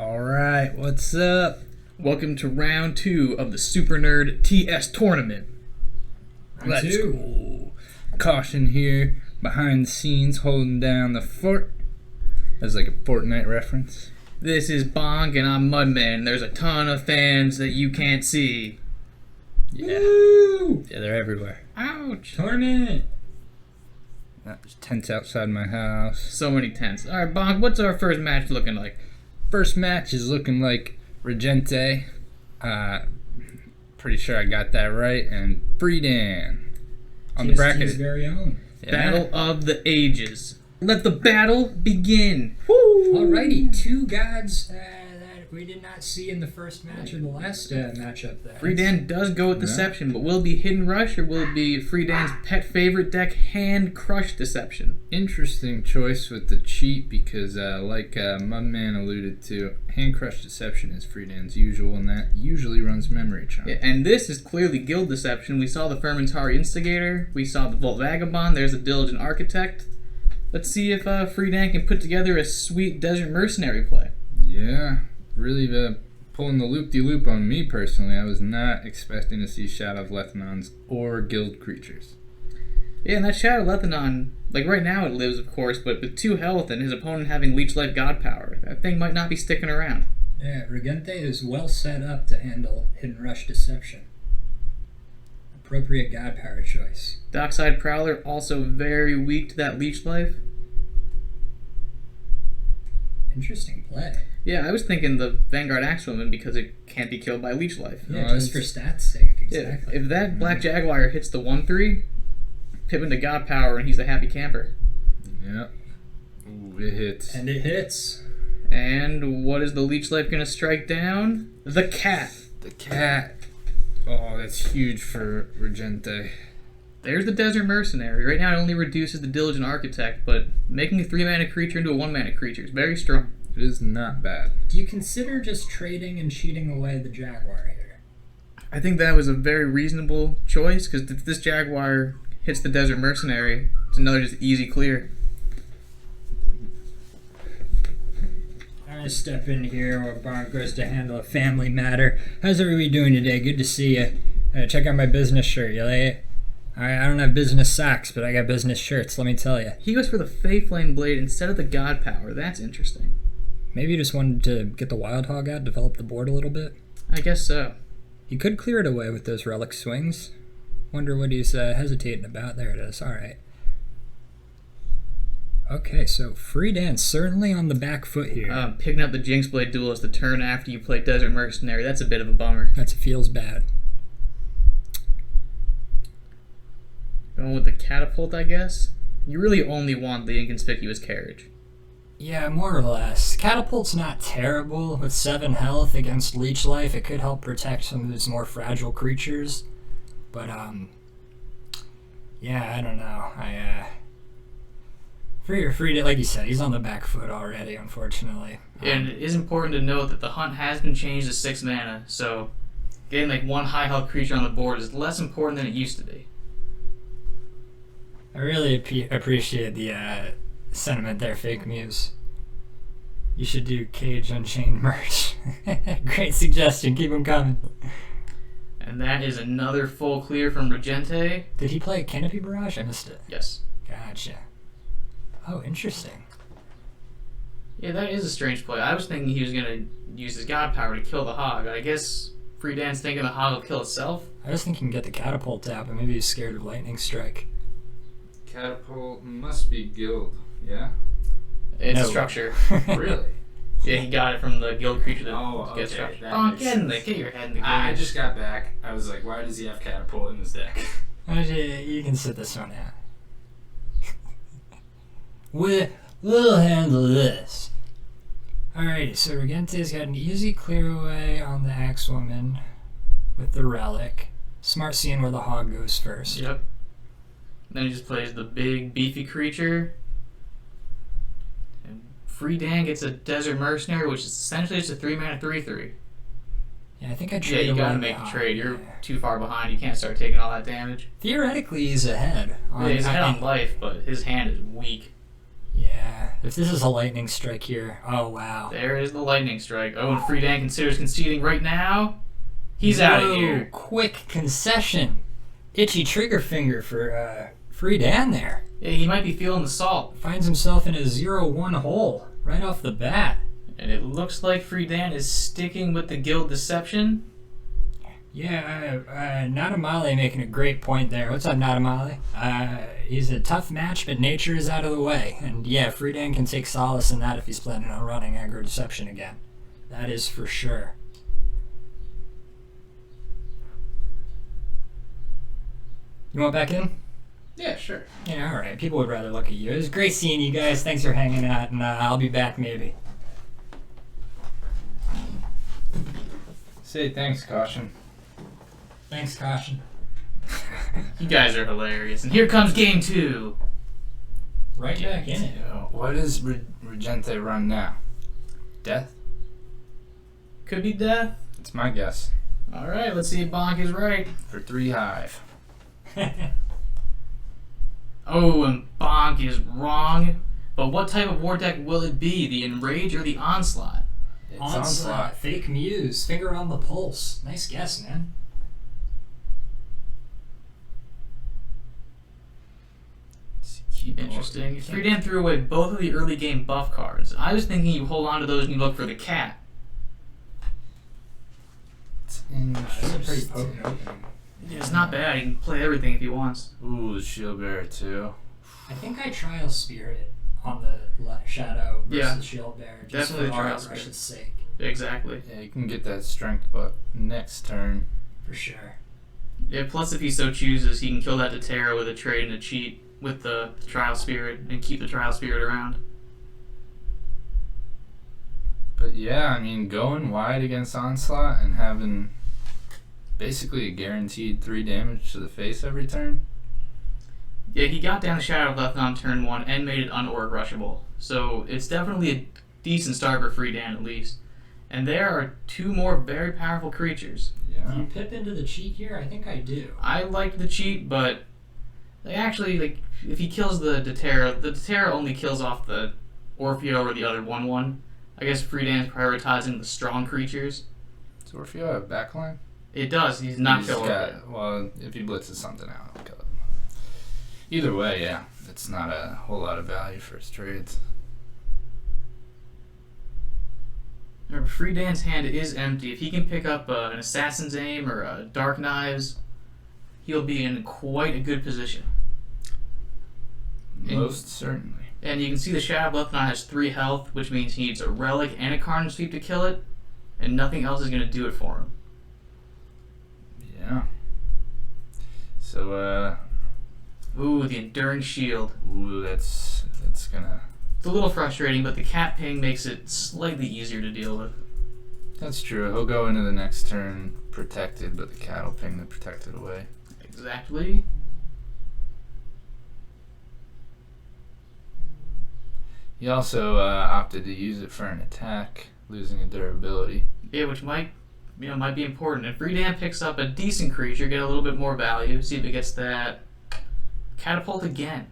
Alright, what's up? Welcome to round 2 of the Souper TSTournament. Let's go. Caution here, behind the scenes, holding down the fort. That's like a Fortnite reference. This is Bonk and I'm Mudman. There's a ton of fans that you can't see. Yeah. Woo! Yeah, they're everywhere. Ouch! Tournament! There's tents outside my house. So many tents. Alright, Bonk, what's our first match looking like? First match is looking like Regente. Pretty sure I got that right. And Freedan. On the bracket. TST's very own. Yeah. Battle of the Ages. Let the battle begin. Woo! Alrighty, two gods that we did not see in the first match or the last matchup there. Freedan does go with Deception, but will it be Hidden Rush or will it be Freedan's pet favorite deck, Hand Crush Deception? Interesting choice with the cheat because, like Mudman alluded to, Hand Crush Deception is Freedan's usual, and that usually runs Memory Charm. Yeah, and this is clearly Guild Deception. We saw the Fermentari Instigator. We saw the Volt Vagabond. There's the Diligent Architect. Let's see if Freedan can put together a sweet Desert Mercenary play. Yeah, really pulling the loop-de-loop on me personally. I was not expecting to see Shadow of Lethanons or Guild creatures. Yeah, and that Shadow Lethanon, like right now it lives, of course, but with 2 health and his opponent having Leech Life God Power, that thing might not be sticking around. Yeah, Regente is well set up to handle Hidden Rush Deception. Appropriate God Power choice. Dockside Prowler also very weak to that Leech Life. Interesting play. Yeah, I was thinking the Vanguard Axewoman because it can't be killed by Leech Life. Yeah, just for stats' sake, exactly. Yeah, if that Black Jaguar hits the 1-3, pip into God Power and he's a happy camper. Yeah. Ooh, it hits. And it hits. And what is the Leech Life going to strike down? The cat. The cat. Oh, that's huge for Regente. There's the Desert Mercenary. Right now it only reduces the Diligent Architect, but making a 3-mana creature into a 1-mana creature is very strong. It is not bad. Do you consider just trading and cheating away the Jaguar here? I think that was a very reasonable choice, because if this Jaguar hits the Desert Mercenary, it's another just easy clear. I'm going to step in here where Bonk goes to handle a family matter. How's everybody doing today? Good to see you. Check out my business shirt. You like it? I don't have business socks, but I got business shirts, let me tell you. He goes for the Fey Flame Blade instead of the God Power. That's interesting. Maybe you just wanted to get the Wild Hog out, develop the board a little bit? I guess so. He could clear it away with those Relic Swings. Wonder what he's hesitating about. There it is. Alright. Okay, so Freedan certainly on the back foot here. Picking up the Jinx Blade Duelist the turn after you play Desert Mercenary, that's a bit of a bummer. That feels bad. Going with the Catapult, I guess? You really only want the Inconspicuous Carriage. Yeah, more or less. Catapult's not terrible. With 7 health against Leech Life, it could help protect some of his more fragile creatures. But, yeah, I don't know. Freedan, like you said, he's on the back foot already, unfortunately. And it is important to note that the hunt has been changed to 6 mana, so getting like 1 high health creature on the board is less important than it used to be. I really appreciate the sentiment there, Fake Muse. You should do Cage Unchained merch. Great suggestion. Keep them coming. And that is another full clear from Regente. Did he play Canopy Barrage? I missed it. Yes. Gotcha. Oh, interesting. Yeah, that is a strange play. I was thinking he was going to use his God Power to kill the Hog. I guess Freedan's thinking the Hog will kill itself. I was thinking get the Catapult out, but maybe he's scared of Lightning Strike. Catapult must be Guild, yeah? It's a structure. Really? Yeah, he got it from the Guild creature that okay. gets structure. That makes sense. Get your head in the game. I just got back. I was like, why does he have Catapult in his deck? You can sit this one out. We'll handle this. Alrighty, so Regente's got an easy clear away on the Axewoman with the Relic. Smart seeing where the Hog goes first. Yep. Then he just plays the big, beefy creature. And Freedan gets a Desert Mercenary, which is essentially just a 3-mana 3/3. Yeah, I think I Yeah, traded you gotta away make the a Hog, trade. You're yeah. too far behind. You can't start taking all that damage. Theoretically, he's ahead. Yeah, he's ahead on life, but his hand is weak. Yeah, If this is a lightning strike here, oh wow. There is the lightning strike. Oh, and Freedan considers conceding right now. He's out of here. Quick concession. Itchy trigger finger for Freedan there. Yeah, he might be feeling the salt. Finds himself in a 0-1 hole right off the bat. And it looks like Freedan is sticking with the guild deception. Yeah, Natamale making a great point there. What's up, Natamale? He's a tough match, but nature is out of the way. And yeah, Freedan can take solace in that if he's planning on running aggro deception again. That is for sure. You want back in? Yeah, sure. Yeah, alright. People would rather look at you. It was great seeing you guys. Thanks for hanging out, and I'll be back maybe. Say thanks, Caution. Thanks, Caution. You guys are hilarious. And here comes game 2. Right back in it. What does Regente run now? Death? Could be death. That's my guess. Alright, let's see if Bonk is right. For 3 hive. Oh, and Bonk is wrong. But what type of war deck will it be? The Enrage or the Onslaught? It's Onslaught. Fake Muse. Finger on the pulse. Nice guess, man. Interesting. Freedan threw away both of the early game buff cards. I was thinking you hold on to those and you look for the cat. It's That's a pretty potent opening. It's not bad. He can play everything if he wants. Ooh, the Shield Bearer too. I think I Trial Spirit on the Shadow versus Shield Bearer. Just Definitely for Trial Trial Spirit. Rush's sake. Exactly. Yeah, you can get that strength buff next turn. For sure. Yeah, plus if he so chooses, he can kill that Dotero with a trade and a cheat with the Trial Spirit and keep the Trial Spirit around. But yeah, I mean, going wide against Onslaught and having basically a guaranteed 3 damage to the face every turn. Yeah, he got down the Shadow of Left on turn 1 and made it un-org rushable. So it's definitely a decent start for Freedan at least. And there are 2 more very powerful creatures. Do Yeah. you pip into the cheat here? I think I do. I like the cheat, but they actually, like, if he kills the Dotero only kills off the Orfeo or the other 1/1. I guess Freedan's prioritizing the strong creatures. Does Orfeo have backline? It does. He's not He's killing got- it. Well, if he blitzes something out, he'll kill it. Either way, yeah. It's not a whole lot of value for his trades. Remember, Freedan's hand is empty. If he can pick up an Assassin's Aim or a Dark Knives, he'll be in quite a good position. Most certainly. And you can see the Shadow of Left has 3 health, which means he needs a Relic and a Carnage Sweep to kill it, and nothing else is going to do it for him. Yeah. So, Ooh, the Enduring Shield. ooh, that's gonna... It's a little frustrating, but the cat ping makes it slightly easier to deal with. That's true. He'll go into the next turn protected, but the cat will ping the protected away. Exactly. He also opted to use it for an attack, losing a durability. Yeah, which might be important. If Freedan picks up a decent creature, get a little bit more value, see if it gets that catapult again.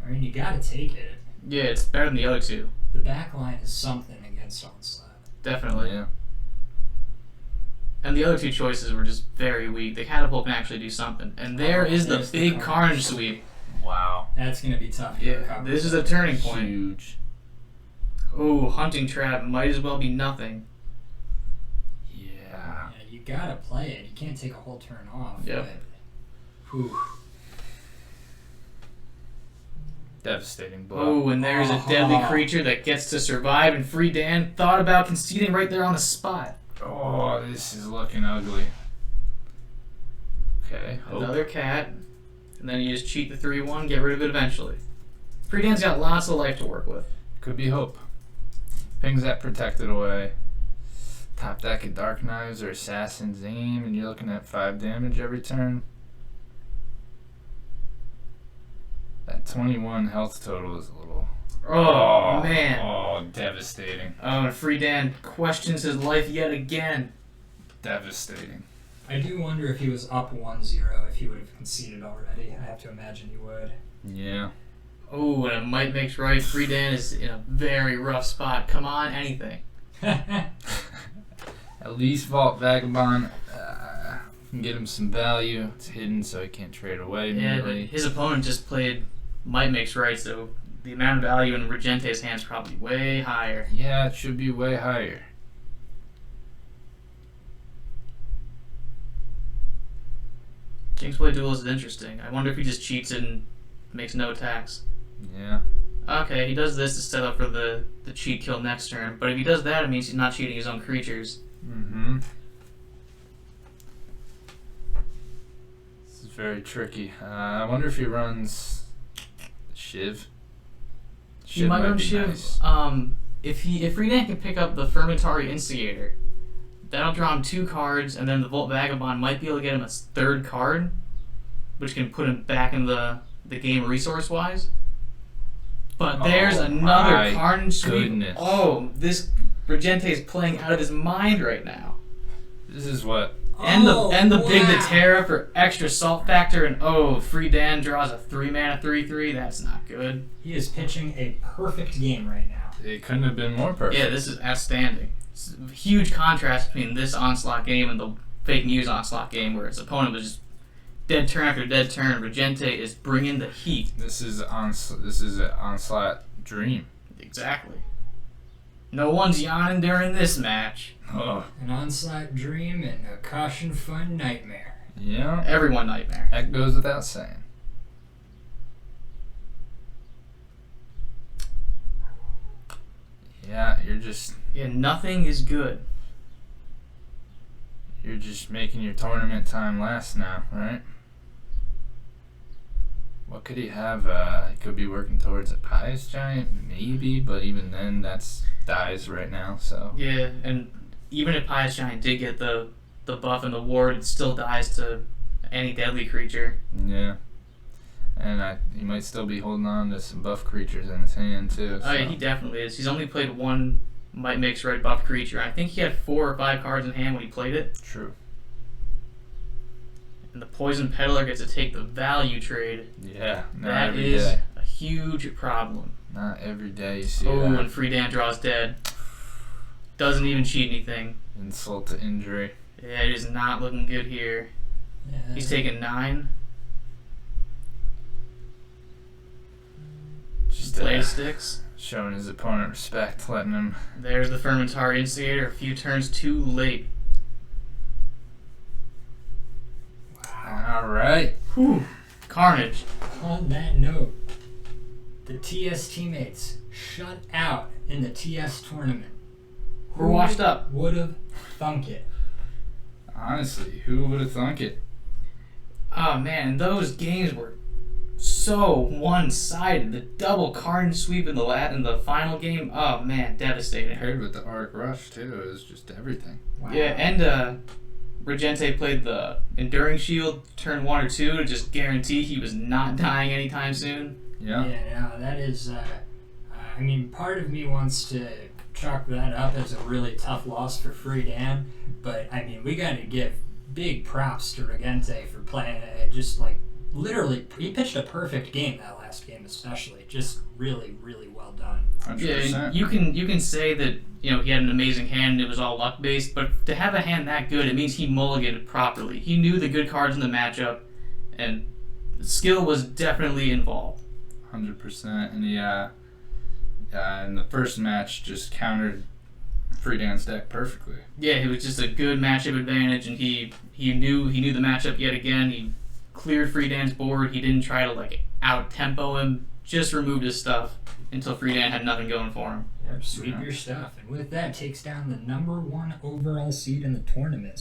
I mean, you gotta take it. Yeah, it's better than the other 2. The back line is something against Onslaught. Definitely. Yeah. And the other 2 choices were just very weak. The catapult can actually do something. And there is the there's the big Carnage Carnage Sweep. Wow. That's gonna be tough to Yeah, recover. this is a turning point. Huge. Oh, Hunting Trap might as well be nothing. Yeah. Yeah, you gotta play it. You can't take a whole turn off. Yep. But, whew. Devastating blow. Oh, and there's a deadly creature that gets to survive, and Freedan thought about conceding right there on the spot. Oh, this is looking ugly. Okay. Hope. Another cat, and then you just cheat the 3/1, get rid of it eventually. Freedan's got lots of life to work with. Could be hope. Pings that protected away. Top deck of Dark Knives or Assassin's Aim, and you're looking at 5 damage every turn. That 21 health total is a little... Oh, man. Oh, devastating. Oh, and Freedan questions his life yet again. Devastating. I do wonder if he was up 1-0 if he would have conceded already. I have to imagine he would. Yeah. Oh, and a might makes right. Freedan is in a very rough spot. Come on, anything. At least Vault Vagabond can get him some value. It's hidden, so he can't trade away Yeah, but immediately. his opponent just played might makes right, so the amount of value in Regente's hands is probably way higher. Yeah, it should be way higher. Kingsblade Duel is interesting. I wonder if he just cheats it and makes no attacks. Yeah. Okay, he does this to set up for the cheat kill next turn, but if he does that, it means he's not cheating his own creatures. Mm-hmm. This is very tricky. I wonder if he runs Shiv. He might run be Shiv. nice. If Freedan can pick up the Fermentari Instigator, that'll draw him 2 cards, and then the Volt Vagabond might be able to get him a 3rd card, which can put him back in the game resource-wise. But there's another Carnage Sweep. Goodness. Oh, this Regente is playing out of his mind right now. This is what. And the Big Terra for extra salt factor, and Freedan draws a 3-mana 3/3. That's not good. He is pitching a perfect game right now. It couldn't have been more perfect. Yeah, this is outstanding. It's a huge contrast between this Onslaught game and the fake news Onslaught game, where his opponent was just dead turn after dead turn. Regente is bringing the heat. This is an Onslaught dream. Exactly. No one's yawning during this match. Oh. An Onslaught dream and a cautionfun nightmare. Yeah. Everyone nightmare. That goes without saying. Yeah, Yeah, nothing is good. you're just making your tournament time last now, right? What could he have? He could be working towards a Pious Giant, maybe, but even then, that's dies right now. So Yeah, and even if Pious Giant did get the buff and the ward, it still dies to any deadly creature. yeah, and he might still be holding on to some buff creatures in his hand too. Oh, yeah, he definitely is. He's only played one Might Makes Right buff creature. I think he had 4 or 5 cards in hand when he played it. True. And the Poison Peddler gets to take the value trade. Yeah, not That every is day. a huge problem. Not every day you see Oh, that. and Freedan draws dead. Doesn't even cheat anything. Insult to injury. Yeah, it is not looking good here. Yeah. He's taking 9. Just Play sticks. showing his opponent respect, letting him. There's the Fermentari Instigator, a few turns too late. All right. Whew. Carnage. On that note, the TS teammates shut out in the TS tournament. We're washed up. Would have thunk it. Honestly, who would have thunk it? Oh man, those games were so one-sided. The double Carnage Sweep in the final game. Oh man, devastating. Paired with the Arc Rush too, it was just everything. Wow. Yeah, and Regente played the Enduring Shield turn 1 or 2 to just guarantee he was not dying anytime soon. Yeah. Yeah, no, that is, I mean, part of me wants to chalk that up as a really tough loss for Freedan, but, I mean, we gotta give big props to Regente for playing just, like, literally, he pitched a perfect game that last game especially. Just really, really well done. 100%. Yeah, you can say that he had an amazing hand and it was all luck based, but to have a hand that good, it means he mulliganed properly. He knew the good cards in the matchup, and skill was definitely involved. 100%. And in the first match, just countered Freedan's deck perfectly. Yeah, it was just a good matchup advantage, and he knew the matchup yet again. He cleared Freedan's board. He didn't try to out tempo him. Just removed his stuff until Freedan had nothing going for him. Yep, sweep your stuff. And with that, takes down the #1 overall seed in the tournament.